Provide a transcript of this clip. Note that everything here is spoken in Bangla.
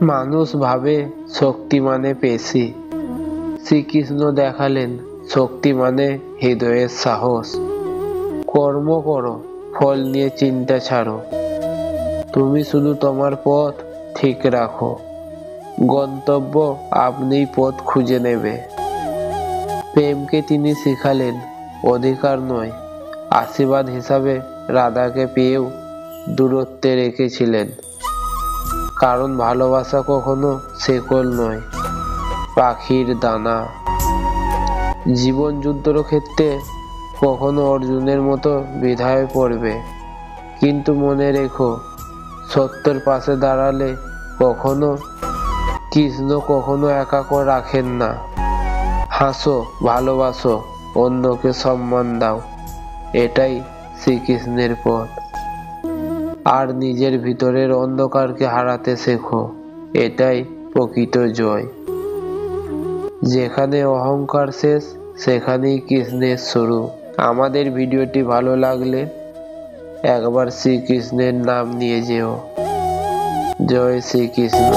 মানুষ ভাবে শক্তি মানে পেশি, শ্রীকৃষ্ণ দেখালেন শক্তি মানে হৃদয়ের সাহস। কর্ম করো, ফল নিয়ে চিন্তা ছাড়ো, তুমি শুধু তোমার পথ ঠিক রাখো, গন্তব্য আপনিই পথ খুঁজে নেবে। প্রেমকে তিনি শিখালেন অধিকার নয়, আশীর্বাদ হিসাবে রাধাকে পেয়েও দূরত্বে রেখেছিলেন, কারণ ভালোবাসা কখনো শেকল নয়, পাখির দানা। জীবন যুদ্ধর ক্ষেত্রে কখনো অর্জুনের মতো বিধায় পড়বে, কিন্তু মনে রেখো সত্যের পাশে দাঁড়ালে কখনো কৃষ্ণ কখনো একা করে রাখেন না। হাসো, ভালোবাসো, অন্যকে সম্মান দাও, এটাই শ্রীকৃষ্ণের পথ। আর নিজের ভিতরের অন্ধকারকে হারাতে শেখো, এটাই প্রকৃত জয়। যেখানে অহংকার শেষ, সেখানেই কৃষ্ণের শুরু। আমাদের ভিডিওটি ভালো লাগলে একবার শ্রীকৃষ্ণের নাম নিয়ে যেও। জয় শ্রীকৃষ্ণ।